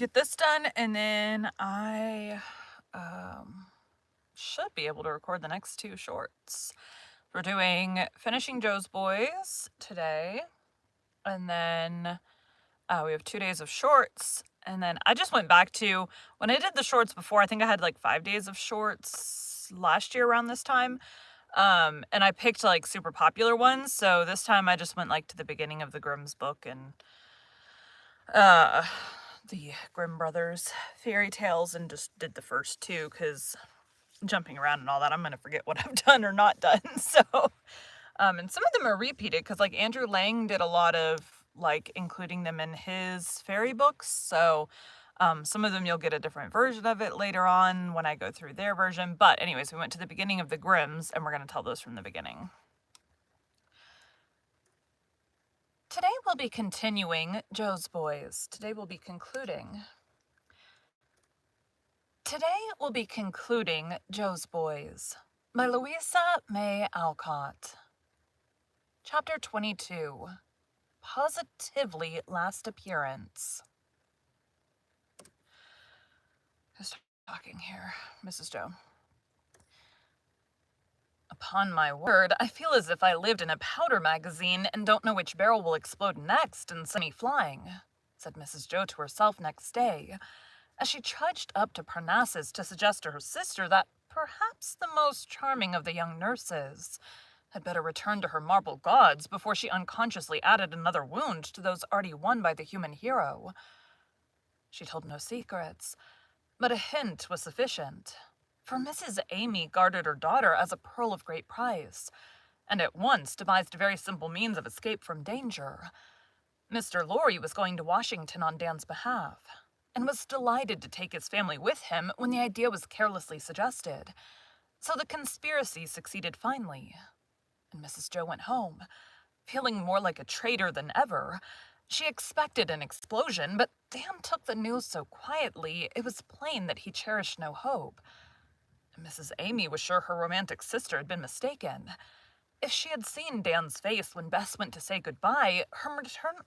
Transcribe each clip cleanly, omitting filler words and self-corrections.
get this done, and then I should be able to record the next two shorts. We're doing Finishing Joe's Boys today, and then we have 2 days of shorts, and then I just went back to when I did the shorts before. I think I had like 5 days of shorts last year around this time, and I picked like super popular ones. So this time I just went like to the beginning of the Grimm's book and the Grimm brothers fairy tales, and just did the first two, because jumping around and all that, I'm gonna forget what I've done or not done. So and some of them are repeated, because like Andrew Lang did a lot of like including them in his fairy books. So some of them you'll get a different version of it later on when I go through their version. But anyways, we went to the beginning of the Grimms, and we're going to tell those from the beginning. Today we'll be continuing Joe's Boys. Today we'll be concluding Joe's Boys by Louisa May Alcott. Chapter 22. Positively Last Appearance. Who's talking here? Mrs. Joe. Upon my word, I feel as if I lived in a powder magazine and don't know which barrel will explode next and send me flying, said Mrs. Joe to herself next day, as she trudged up to Parnassus to suggest to her sister that perhaps the most charming of the young nurses had better return to her marble gods before she unconsciously added another wound to those already won by the human hero. She told no secrets, but a hint was sufficient, for Mrs. Amy guarded her daughter as a pearl of great price, and at once devised a very simple means of escape from danger. Mr. Lorry was going to Washington on Dan's behalf, and was delighted to take his family with him when the idea was carelessly suggested. So the conspiracy succeeded finely, and Mrs. Joe went home, feeling more like a traitor than ever. She expected an explosion, but Dan took the news so quietly it was plain that he cherished no hope. And Mrs. Amy was sure her romantic sister had been mistaken. If she had seen Dan's face when Bess went to say goodbye, her maternal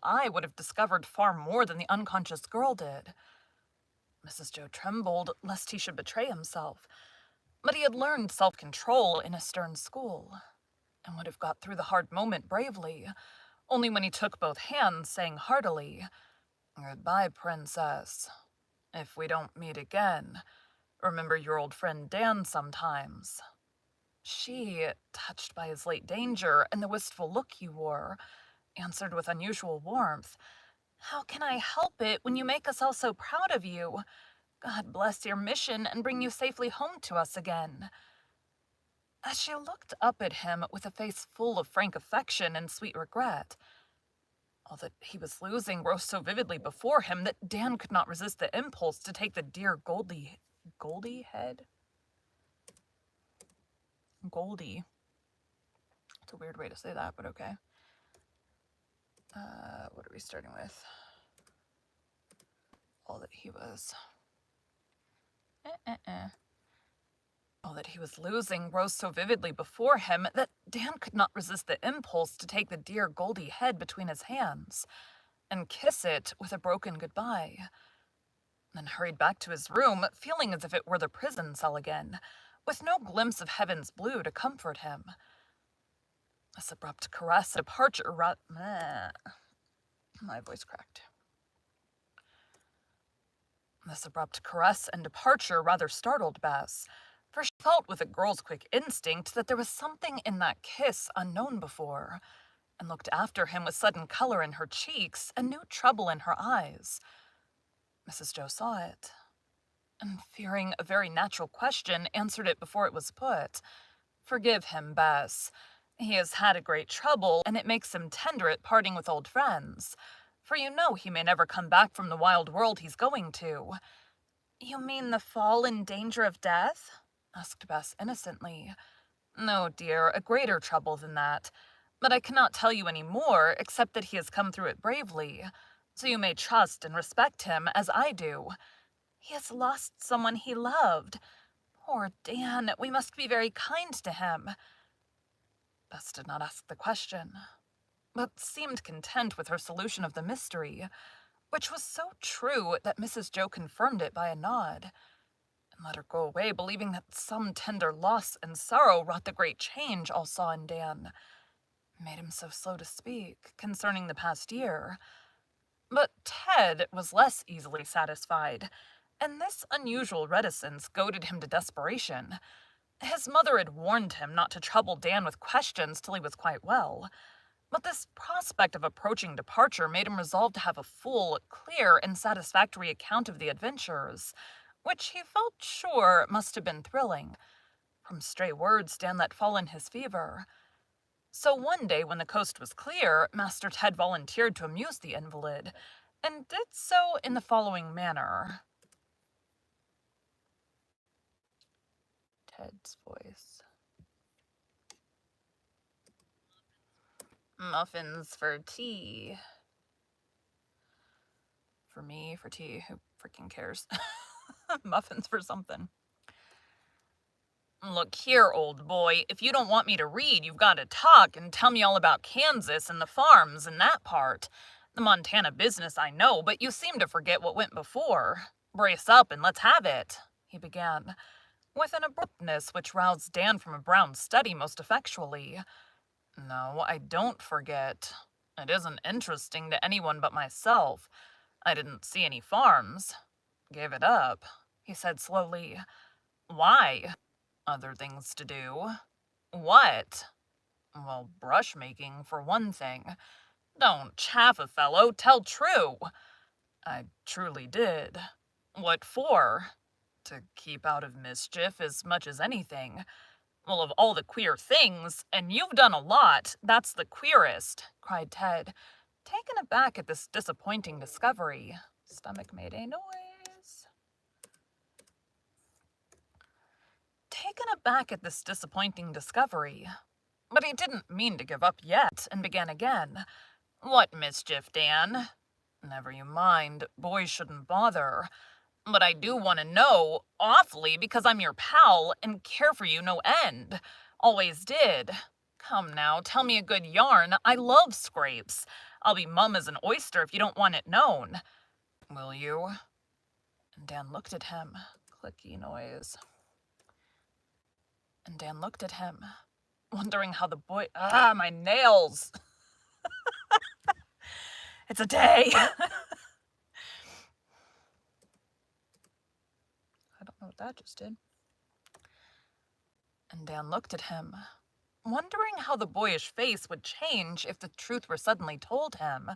eye would have discovered far more than the unconscious girl did. Mrs. Joe trembled lest he should betray himself, but he had learned self-control in a stern school, and would have got through the hard moment bravely, only when he took both hands, saying heartily, "Goodbye, Princess. If we don't meet again, remember your old friend Dan sometimes." She, touched by his late danger and the wistful look he wore, answered with unusual warmth, "How can I help it when you make us all so proud of you? God bless your mission and bring you safely home to us again." As she looked up at him with a face full of frank affection and sweet regret, all that he was losing rose so vividly before him that Dan could not resist the impulse to take the dear Goldie head? Goldie. It's a weird way to say that, but okay. What are we starting with? All that he was... All that he was losing rose so vividly before him that Dan could not resist the impulse to take the dear Goldie head between his hands and kiss it with a broken goodbye, then hurried back to his room, feeling as if it were the prison cell again, with no glimpse of heaven's blue to comfort him. This abrupt caress and departure my voice cracked. This abrupt caress and departure rather startled Bess, for she felt with a girl's quick instinct that there was something in that kiss unknown before, and looked after him with sudden color in her cheeks and new trouble in her eyes. Mrs. Joe saw it, and fearing a very natural question, answered it before it was put. "Forgive him, Bess. He has had a great trouble, and it makes him tender at parting with old friends, for you know he may never come back from the wild world he's going to." "You mean the fall in danger of death?" asked Bess innocently. "No, dear, a greater trouble than that. But I cannot tell you any more, except that he has come through it bravely, so you may trust and respect him as I do." "He has lost someone he loved. Poor Dan, we must be very kind to him." Bess did not ask the question, but seemed content with her solution of the mystery, which was so true that Mrs. Joe confirmed it by a nod, and let her go away believing that some tender loss and sorrow wrought the great change all saw in Dan, made him so slow to speak concerning the past year. But Ted was less easily satisfied, and this unusual reticence goaded him to desperation. His mother had warned him not to trouble Dan with questions till he was quite well, but this prospect of approaching departure made him resolve to have a full, clear, and satisfactory account of the adventures, which he felt sure must have been thrilling. From stray words Dan let fall in his fever. So one day when the coast was clear, Master Ted volunteered to amuse the invalid, and did so in the following manner. Ted's voice. Muffins for tea. For me, for tea, who freaking cares? Muffins for something. Look here, old boy, if you don't want me to read, you've got to talk and tell me all about Kansas and the farms and that part. The Montana business I know, but you seem to forget what went before. Brace up and let's have it, he began, with an abruptness which roused Dan from a brown study most effectually. No, I don't forget. It isn't interesting to anyone but myself. I didn't see any farms. Gave it up, he said slowly. Why? Other things to do. What? Well, brush making, for one thing. Don't chaff a fellow, tell true. I truly did. What for? To keep out of mischief as much as anything. Well, of all the queer things, and you've done a lot, that's the queerest, cried Ted, taken aback at this disappointing discovery. Stomach made a noise. Taken aback at this disappointing discovery. But he didn't mean to give up yet, and began again. What mischief, Dan? Never you mind, boys shouldn't bother. But I do want to know, awfully, because I'm your pal and care for you no end. Always did. Come now, tell me a good yarn. I love scrapes. I'll be mum as an oyster if you don't want it known. Will you? And Dan looked at him. Clicky noise. And Dan looked at him, wondering how the boy... my nails! It's a day! I don't know what that just did. And Dan looked at him, wondering how the boyish face would change if the truth were suddenly told him.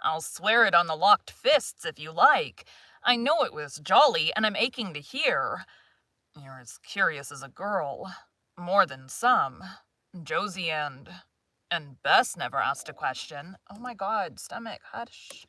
I'll swear it on the locked fists if you like. I know it was jolly, and I'm aching to hear. You're as curious as a girl. More than some. Josie and Bess never asked a question. Oh my God, stomach, hush.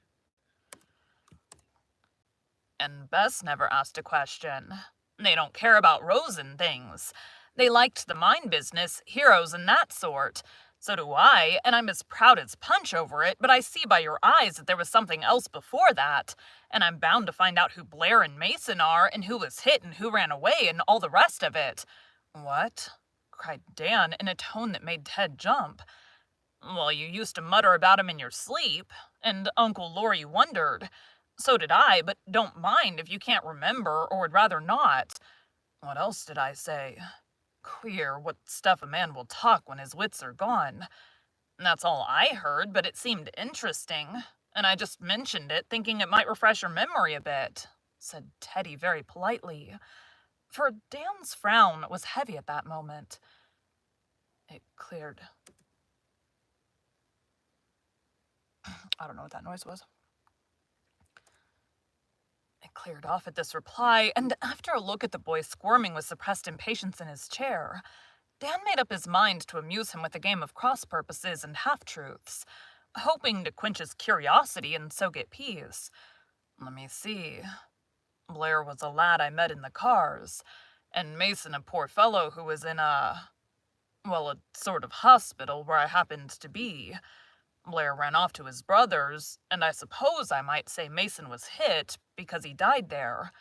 And Bess never asked a question. They don't care about Rose and things. They liked the mine business, heroes and that sort. So do I, and I'm as proud as Punch over it, but I see by your eyes that there was something else before that, and I'm bound to find out who Blair and Mason are, and who was hit and who ran away, and all the rest of it. What? Cried Dan in a tone that made Ted jump. Well, you used to mutter about him in your sleep, and Uncle Laurie wondered. So did I, but don't mind if you can't remember or would rather not. What else did I say? Queer what stuff a man will talk when his wits are gone. That's all I heard, but it seemed interesting, and I just mentioned it thinking it might refresh your memory a bit, said Teddy very politely, for Dan's frown was heavy at that moment. It cleared. I don't know what that noise was. It cleared off at this reply, and after a look at the boy squirming with suppressed impatience in his chair, Dan made up his mind to amuse him with a game of cross-purposes and half-truths, hoping to quench his curiosity and so get peace. Let me see. Blair was a lad I met in the cars, and Mason a poor fellow who was in a sort of hospital where I happened to be. Blair ran off to his brother's, and I suppose I might say Mason was hit because he died there.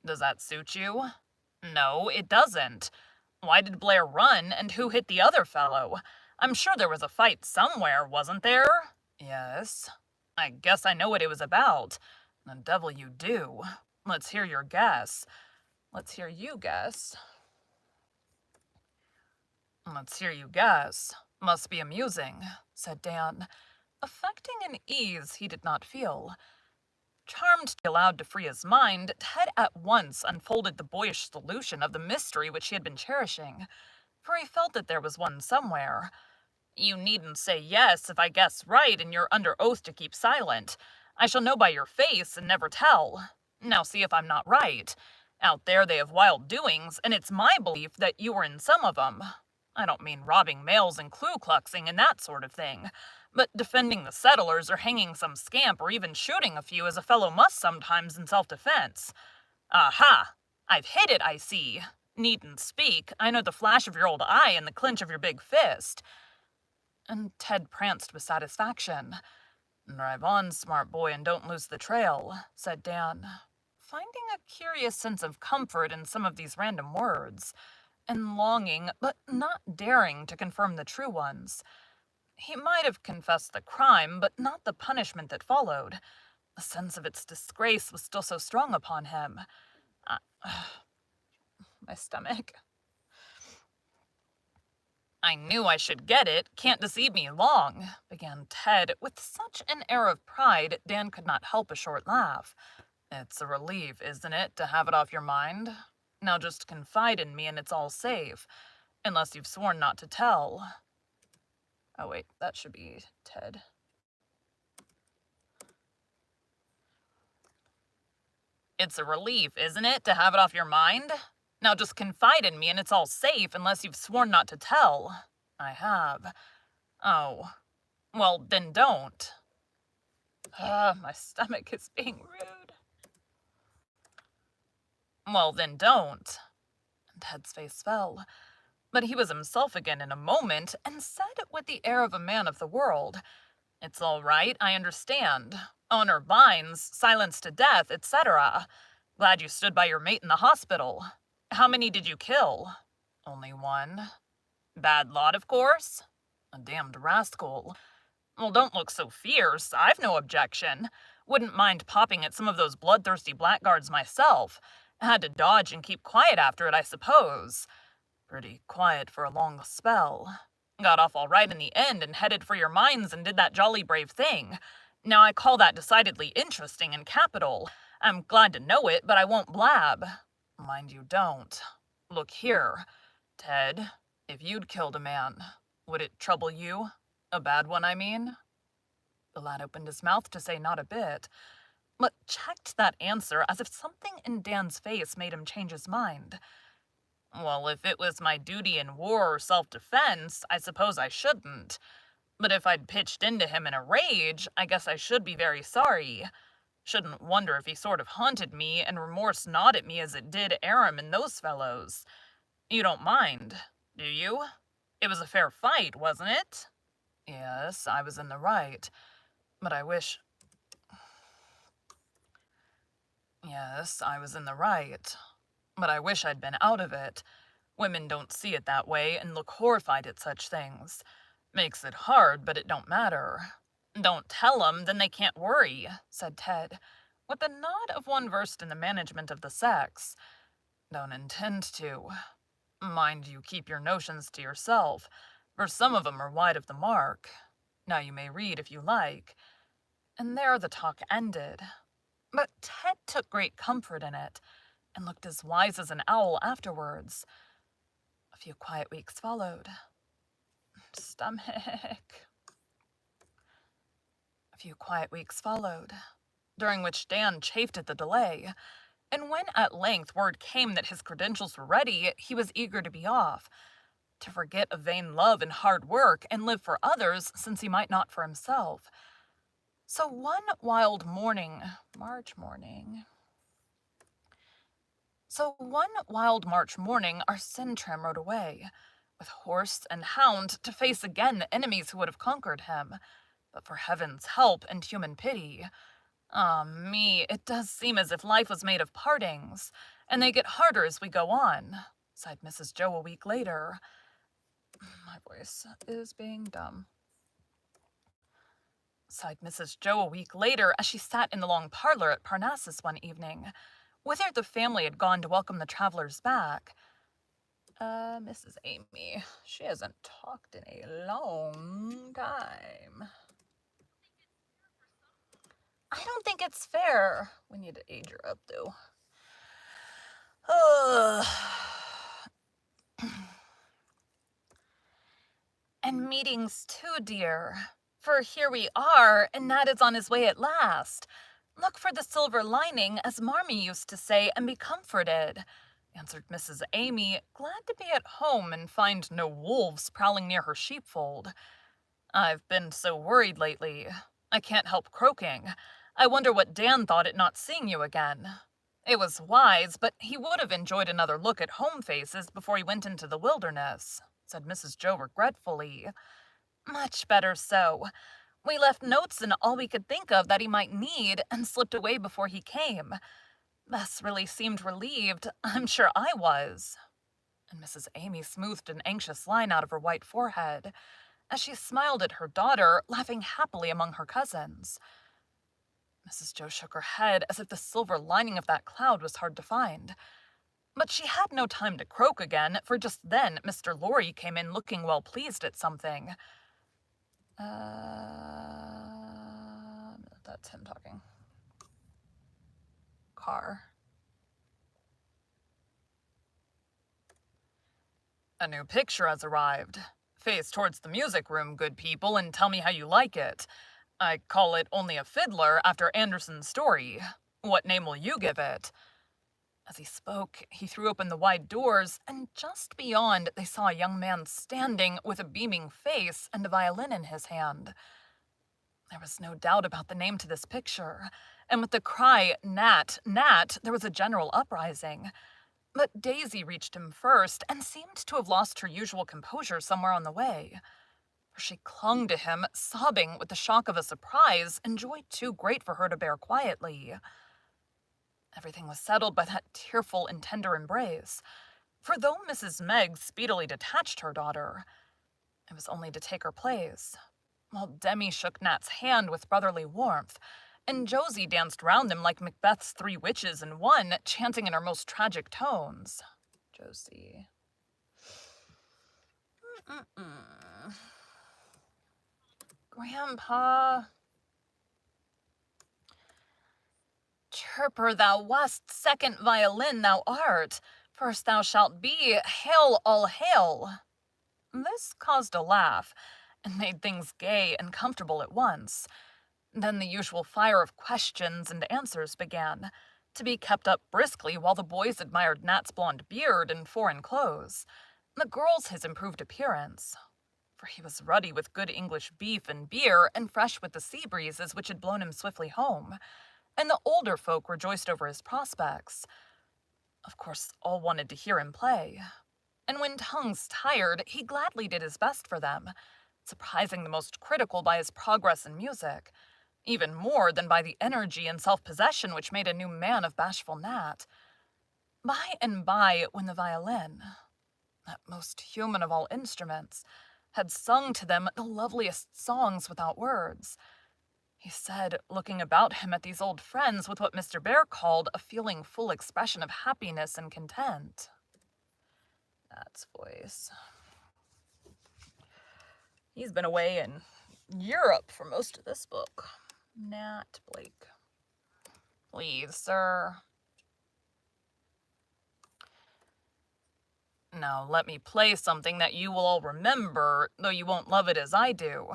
Does that suit you? No, it doesn't. Why did Blair run, and who hit the other fellow? I'm sure there was a fight somewhere, wasn't there? Yes. I guess I know what it was about. The devil you do. Let's hear your guess. Let's hear you guess. Let's hear you guess. Must be amusing, said Dan, affecting an ease he did not feel. Charmed to be allowed to free his mind, Ted at once unfolded the boyish solution of the mystery which he had been cherishing, for he felt that there was one somewhere. You needn't say yes if I guess right and you're under oath to keep silent. I shall know by your face and never tell. Now see if I'm not right. Out there they have wild doings, and it's my belief that you were in some of 'em. I don't mean robbing mails and clue-cluxing and that sort of thing, but defending the settlers or hanging some scamp or even shooting a few as a fellow must sometimes in self-defense. Aha! I've hit it, I see. Needn't speak. I know the flash of your old eye and the clinch of your big fist. And Ted pranced with satisfaction. Drive on, smart boy, and don't lose the trail, said Dan, finding a curious sense of comfort in some of these random words, and longing, but not daring, to confirm the true ones. He might have confessed the crime, but not the punishment that followed. The sense of its disgrace was still so strong upon him. My stomach. I knew I should get it. Can't deceive me long, began Ted, with such an air of pride Dan could not help a short laugh. It's a relief, isn't it, to have it off your mind? Now just confide in me and it's all safe. Unless you've sworn not to tell. Oh wait, that should be Ted. It's a relief, isn't it, to have it off your mind? Now just confide in me and it's all safe unless you've sworn not to tell. I have. Oh. Well, then don't. My stomach is being rude. Well, then don't. Ted's face fell. But he was himself again in a moment, and said with the air of a man of the world, It's all right, I understand. Honor binds, silence to death, etc. Glad you stood by your mate in the hospital. How many did you kill? Only one. Bad lot, of course? A damned rascal. Well, don't look so fierce. I've no objection. Wouldn't mind popping at some of those bloodthirsty blackguards myself. Had to dodge and keep quiet after it, I suppose. Pretty quiet for a long spell. Got off all right in the end and headed for your mines and did that jolly brave thing. Now I call that decidedly interesting and capital. I'm glad to know it, but I won't blab. Mind you don't. Look here, Ted, if you'd killed a man, would it trouble you? A bad one, I mean? The lad opened his mouth to say not a bit, but checked that answer as if something in Dan's face made him change his mind. Well, if it was my duty in war or self-defense, I suppose I shouldn't. But if I'd pitched into him in a rage, I guess I should be very sorry. Shouldn't wonder if he sort of haunted me and remorse gnawed at me as it did Aram and those fellows. You don't mind, do you? It was a fair fight, wasn't it? Yes, I was in the right. But I wish... Yes, I was in the right. But I wish I'd been out of it. Women don't see it that way and look horrified at such things. Makes it hard, but it don't matter. Don't tell 'em, then they can't worry, said Ted, with the nod of one versed in the management of the sex. Don't intend to. Mind you keep your notions to yourself, for some of 'em are wide of the mark. Now you may read if you like. And there the talk ended. But Ted took great comfort in it, and looked as wise as an owl afterwards. A few quiet weeks followed. Stomach. A few quiet weeks followed, during which Dan chafed at the delay, and when at length word came that his credentials were ready, he was eager to be off, to forget a vain love and hard work, and live for others, since he might not for himself. So one wild morning, March morning, our Sintram rode away, with horse and hound, to face again the enemies who would have conquered him, but for heaven's help and human pity. Ah me, it does seem as if life was made of partings, and they get harder as we go on, sighed Mrs. Joe a week later. My voice is being dumb, sighed Mrs. Joe a week later as she sat in the long parlor at Parnassus one evening, whither the family had gone to welcome the travelers back. Mrs. Amy, she hasn't talked in a long time. I don't think it's fair. We need to age her up, though. And meetings too, dear. For here we are, and Nat is on his way at last. Look for the silver lining, as Marmee used to say, and be comforted, answered Mrs. Amy, glad to be at home and find no wolves prowling near her sheepfold. I've been so worried lately. I can't help croaking. I wonder what Dan thought at not seeing you again. It was wise, but he would have enjoyed another look at home faces before he went into the wilderness, said Mrs. Joe regretfully. Much better so. We left notes and all we could think of that he might need and slipped away before he came. Bess really seemed relieved. I'm sure I was. And Mrs. Amy smoothed an anxious line out of her white forehead as she smiled at her daughter, laughing happily among her cousins. Mrs. Joe shook her head as if the silver lining of that cloud was hard to find. But she had no time to croak again, for just then Mr. Lorry came in looking well pleased at something. That's him talking. Car. A new picture has arrived. Face towards the music room, good people, and tell me how you like it. I call it Only a Fiddler after Andersen's story. What name will you give it? As he spoke, he threw open the wide doors, and just beyond they saw a young man standing with a beaming face and a violin in his hand. There was no doubt about the name to this picture, and with the cry, "Nat, Nat," there was a general uprising. But Daisy reached him first, and seemed to have lost her usual composure somewhere on the way. For she clung to him, sobbing with the shock of a surprise and joy too great for her to bear quietly. Everything was settled by that tearful and tender embrace, for though Mrs. Meggs speedily detached her daughter, it was only to take her place, while Demi shook Nat's hand with brotherly warmth, and Josie danced round them like Macbeth's 3 witches in one, chanting in her most tragic tones. Josie. Grandpa. Chirper thou wast, second violin thou art. First thou shalt be, hail all hail. This caused a laugh, and made things gay and comfortable at once. Then the usual fire of questions and answers began, to be kept up briskly while the boys admired Nat's blonde beard and foreign clothes, the girls his improved appearance, for he was ruddy with good English beef and beer and fresh with the sea breezes which had blown him swiftly home, and the older folk rejoiced over his prospects. Of course, all wanted to hear him play, and when tongues tired, he gladly did his best for them, surprising the most critical by his progress in music, even more than by the energy and self-possession which made a new man of bashful Nat. By and by, when the violin, that most human of all instruments, had sung to them the loveliest songs without words, he said, looking about him at these old friends with what Mr. Bear called a feeling full expression of happiness and content. Nat's voice. He's been away in Europe for most of this book. Nat Blake. Please, sir. Now let me play something that you will all remember, though you won't love it as I do.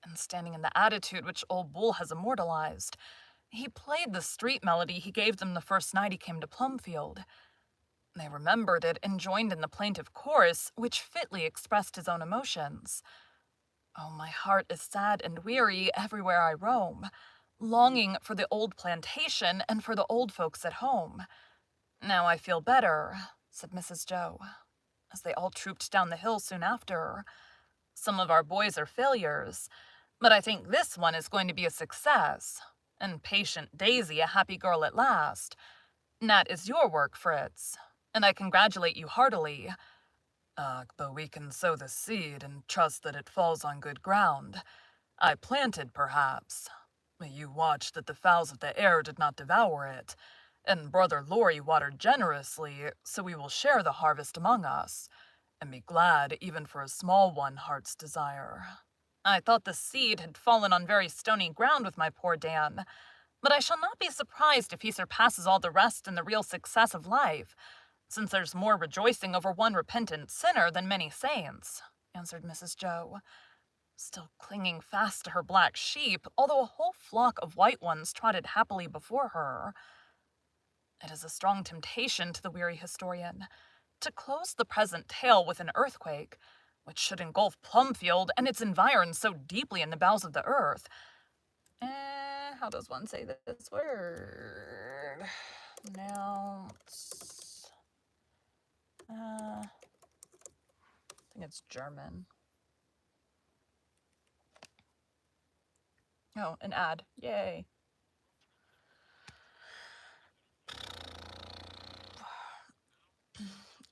And standing in the attitude which old Bull has immortalized, he played the street melody he gave them the first night he came to Plumfield. They remembered it and joined in the plaintive chorus, which fitly expressed his own emotions. Oh, my heart is sad and weary everywhere I roam, longing for the old plantation and for the old folks at home. Now I feel better, said Mrs. Joe, as they all trooped down the hill soon after. Some of our boys are failures, but I think this one is going to be a success, and patient Daisy a happy girl at last. Nat is your work, Fritz, and I congratulate you heartily. But we can sow the seed and trust that it falls on good ground. I planted, perhaps. You watched that the fowls of the air did not devour it, and Brother Lorry watered generously, so we will share the harvest among us, and be glad even for a small one heart's desire. I thought the seed had fallen on very stony ground with my poor Dan, but I shall not be surprised if he surpasses all the rest in the real success of life, since there's more rejoicing over one repentant sinner than many saints, answered Mrs. Joe, still clinging fast to her black sheep, although a whole flock of white ones trotted happily before her. It is a strong temptation to the weary historian to close the present tale with an earthquake, which should engulf Plumfield and its environs so deeply in the bowels of the earth. How does one say this word? Announce. I think it's German. Oh, an ad. Yay.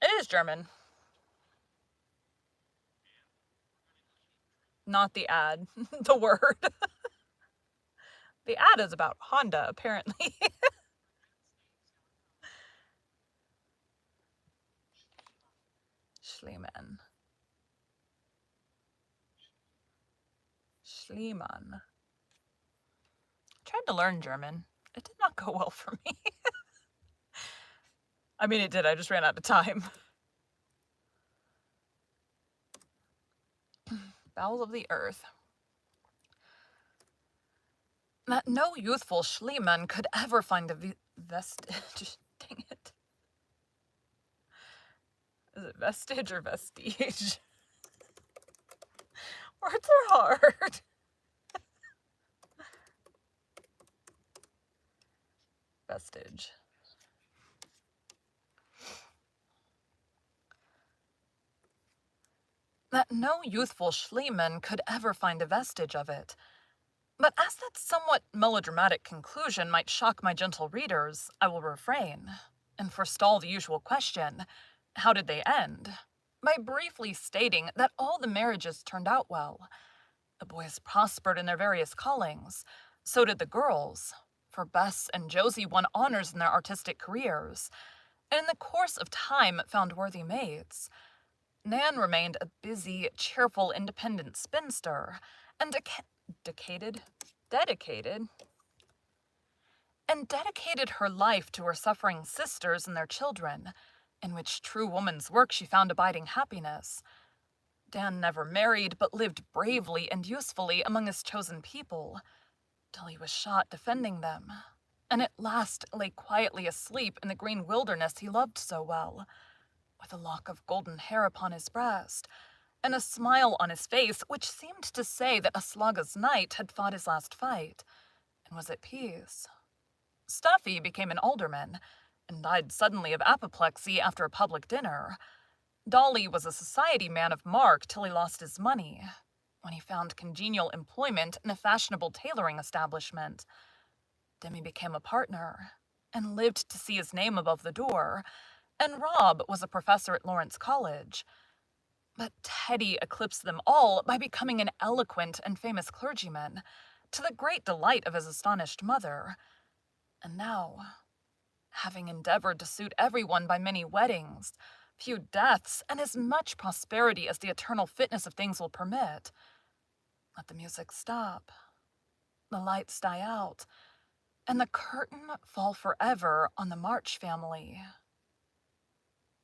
It is German. Not the ad, the word. The ad is about Honda, apparently. Schliemann. Schliemann. Tried to learn German. It did not go well for me. I mean, it did. I just ran out of time. Bowels of the earth. That no youthful Schliemann could ever find a vestige. Dang it. Is it vestige or vestige? Words are hard. Vestige. That no youthful Schliemann could ever find a vestige of it. But as that somewhat melodramatic conclusion might shock my gentle readers, I will refrain, and forestall the usual question, how did they end? By briefly stating that all the marriages turned out well. The boys prospered in their various callings. So did the girls, for Bess and Josie won honors in their artistic careers, and in the course of time found worthy mates. Nan remained a busy, cheerful, independent spinster, and dedicated her life to her suffering sisters and their children, in which true woman's work she found abiding happiness. Dan never married, but lived bravely and usefully among his chosen people, till he was shot defending them, and at last lay quietly asleep in the green wilderness he loved so well, with a lock of golden hair upon his breast, and a smile on his face which seemed to say that Aslaga's knight had fought his last fight, and was at peace. Stuffy became an alderman, and died suddenly of apoplexy after a public dinner. Dolly was a society man of mark till he lost his money, when he found congenial employment in a fashionable tailoring establishment. Demi became a partner, and lived to see his name above the door, and Rob was a professor at Lawrence College. But Teddy eclipsed them all by becoming an eloquent and famous clergyman, to the great delight of his astonished mother. And now, having endeavored to suit everyone by many weddings, few deaths, and as much prosperity as the eternal fitness of things will permit, let the music stop, the lights die out, and the curtain fall forever on the March family.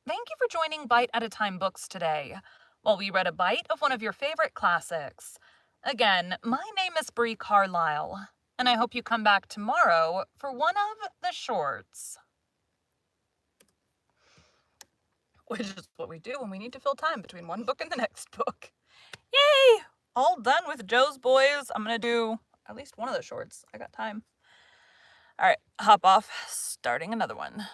Thank you for joining Bite at a Time Books today, while we read a bite of one of your favorite classics. Again, my name is Bree Carlile, and I hope you come back tomorrow for one of the shorts. Which is what we do when we need to fill time between one book and the next book. Yay! All done with Joe's Boys. I'm gonna do at least one of the shorts. I got time. All right, hop off, starting another one.